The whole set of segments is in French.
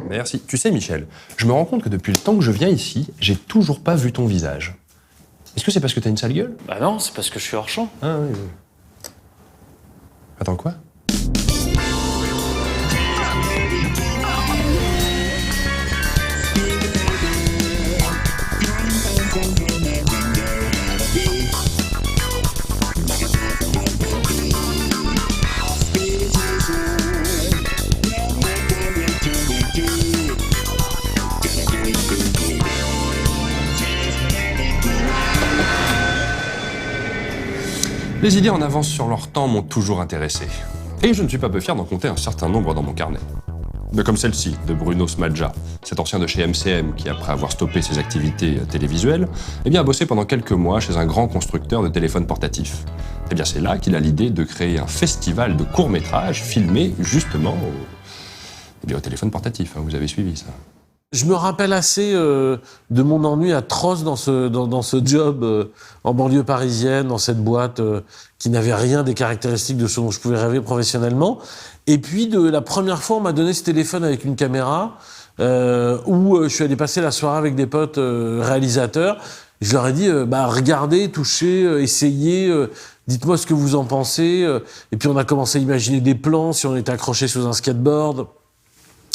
Merci. Tu sais, Michel, je me rends compte que depuis le temps que je viens ici, j'ai toujours pas vu ton visage. Est-ce que c'est parce que t'as une sale gueule? Bah non, c'est parce que je suis hors champ. Ah oui. Attends, quoi? Les idées en avance sur leur temps m'ont toujours intéressé. Et je ne suis pas peu fier d'en compter un certain nombre dans mon carnet. Mais comme celle-ci, de Bruno Smadja, cet ancien de chez MCM qui, après avoir stoppé ses activités télévisuelles, a bossé pendant quelques mois chez un grand constructeur de téléphones portatifs. C'est là qu'il a l'idée de créer un festival de courts-métrages filmés justement au téléphone portatif. Vous avez suivi ça. Je me rappelle assez de mon ennui atroce dans ce job en banlieue parisienne, dans cette boîte qui n'avait rien des caractéristiques de ce dont je pouvais rêver professionnellement. Et puis, de la première fois, on m'a donné ce téléphone avec une caméra où je suis allé passer la soirée avec des potes réalisateurs. Je leur ai dit, regardez, touchez, essayez, dites-moi ce que vous en pensez. Et puis, on a commencé à imaginer des plans, si on était accroché sous un skateboard,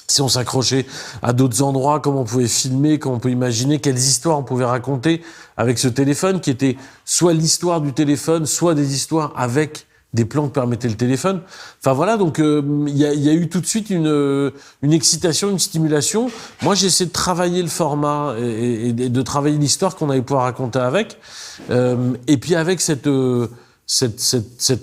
si on s'accrochait à d'autres endroits, comment on pouvait filmer, comment on pouvait imaginer, quelles histoires on pouvait raconter avec ce téléphone, qui était soit l'histoire du téléphone, soit des histoires avec des plans que permettait le téléphone. Enfin voilà, donc il y a eu tout de suite une excitation, une stimulation. Moi, j'ai essayé de travailler le format et de travailler l'histoire qu'on allait pouvoir raconter avec. Et puis avec cette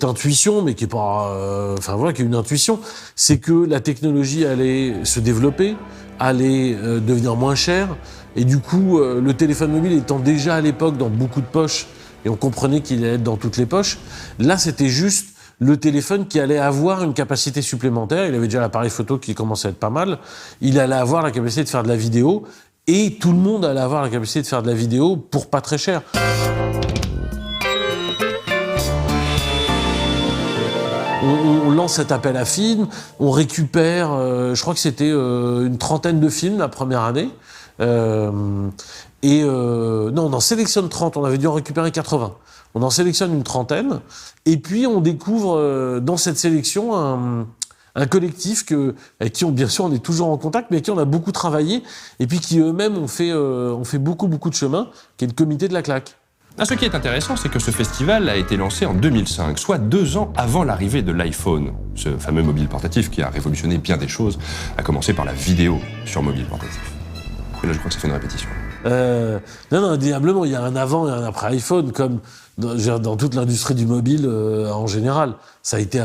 intuition, mais qui est pas, qui est une intuition, c'est que la technologie allait se développer, allait devenir moins chère, et du coup, le téléphone mobile étant déjà à l'époque dans beaucoup de poches, et on comprenait qu'il allait être dans toutes les poches, là c'était juste le téléphone qui allait avoir une capacité supplémentaire. Il avait déjà l'appareil photo qui commençait à être pas mal, il allait avoir la capacité de faire de la vidéo, et tout le monde allait avoir la capacité de faire de la vidéo pour pas très cher. On lance cet appel à films, on récupère, je crois que c'était une trentaine de films la première année. Non, on en sélectionne 30, on avait dû en récupérer 80. On en sélectionne une trentaine, et puis on découvre dans cette sélection un collectif avec qui bien sûr on est toujours en contact, mais avec qui on a beaucoup travaillé, et puis qui eux-mêmes ont fait beaucoup de chemin, qui est le comité de la claque. Ce qui est intéressant, c'est que ce festival a été lancé en 2005, soit 2 ans avant l'arrivée de l'iPhone, ce fameux mobile portatif qui a révolutionné bien des choses, à commencer par la vidéo sur mobile portatif. Et là, je crois que ça fait une répétition. Non, indéniablement, il y a un avant et un après iPhone, comme dans toute l'industrie du mobile en général. Ça a été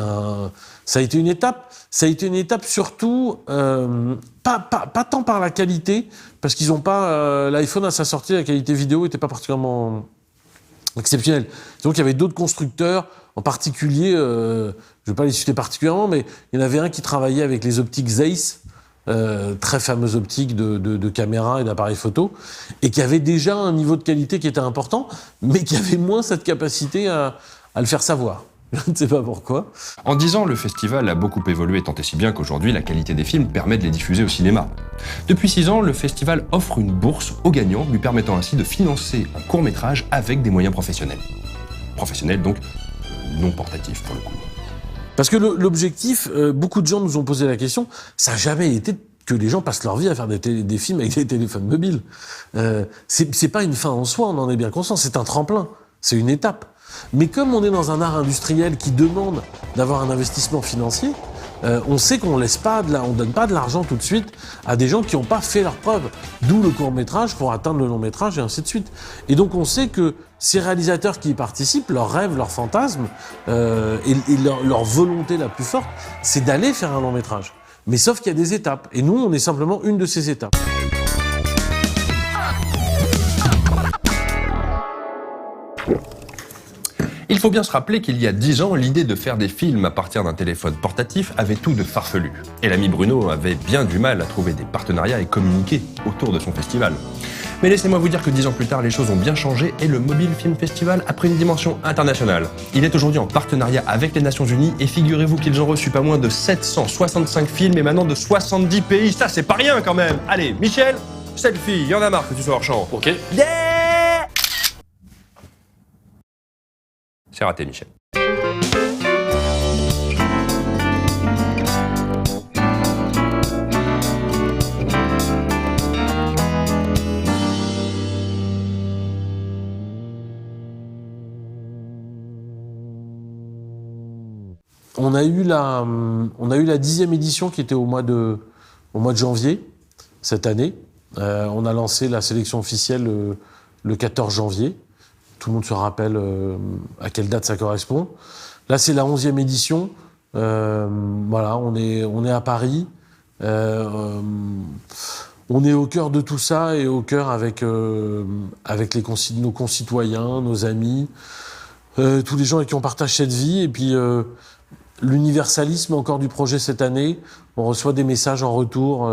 une étape. Ça a été une étape surtout, pas tant par la qualité, parce qu'ils n'ont pas... l'iPhone à sa sortie, la qualité vidéo n'était pas particulièrement exceptionnelle. Donc il y avait d'autres constructeurs, en particulier, je ne vais pas les citer particulièrement, mais il y en avait un qui travaillait avec les optiques Zeiss, très fameuses optiques de caméras et d'appareils photo, et qui avait déjà un niveau de qualité qui était important, mais qui avait moins cette capacité à le faire savoir. Je ne sais pas pourquoi. En 10 ans, le festival a beaucoup évolué, tant et si bien qu'aujourd'hui, la qualité des films permet de les diffuser au cinéma. Depuis 6 ans, le festival offre une bourse aux gagnants, lui permettant ainsi de financer un court-métrage avec des moyens professionnels. Professionnels, donc, non portatifs pour le coup. Parce que l'objectif, beaucoup de gens nous ont posé la question, ça n'a jamais été que les gens passent leur vie à faire des films avec des téléphones mobiles. C'est pas une fin en soi, on en est bien conscient, c'est un tremplin, c'est une étape. Mais comme on est dans un art industriel qui demande d'avoir un investissement financier, on sait qu'on donne pas de l'argent tout de suite à des gens qui n'ont pas fait leurs preuves. D'où le court-métrage pour atteindre le long-métrage et ainsi de suite. Et donc on sait que ces réalisateurs qui y participent, leurs rêves, leurs fantasmes et leur volonté la plus forte, c'est d'aller faire un long-métrage. Mais sauf qu'il y a des étapes. Et nous, on est simplement une de ces étapes. Il faut bien se rappeler qu'il y a 10 ans, l'idée de faire des films à partir d'un téléphone portatif avait tout de farfelu. Et l'ami Bruno avait bien du mal à trouver des partenariats et communiquer autour de son festival. Mais laissez-moi vous dire que 10 ans plus tard, les choses ont bien changé et le Mobile Film Festival a pris une dimension internationale. Il est aujourd'hui en partenariat avec les Nations Unies et figurez-vous qu'ils ont reçu pas moins de 765 films émanant de 70 pays. Ça, c'est pas rien quand même. Allez, Michel, selfie, y en a marre que tu sois hors champ. Ok. Yeah. C'est raté, Michel. On a eu la 10e édition qui était au mois de janvier cette année. On a lancé la sélection officielle le 14 janvier. Tout le monde se rappelle à quelle date ça correspond. Là, c'est la 11e édition. Voilà, on est à Paris. On est au cœur de tout ça et au cœur avec nos concitoyens, nos amis, tous les gens avec qui on partage cette vie. Et puis l'universalisme encore du projet cette année. On reçoit des messages en retour.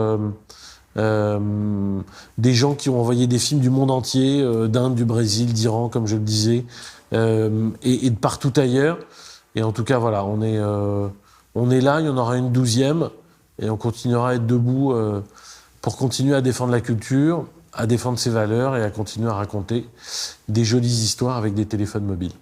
Des gens qui ont envoyé des films du monde entier, d'Inde, du Brésil, d'Iran, comme je le disais, et de partout ailleurs. Et en tout cas, voilà, on est là, il y en aura une 12e, et on continuera à être debout pour continuer à défendre la culture, à défendre ses valeurs et à continuer à raconter des jolies histoires avec des téléphones mobiles.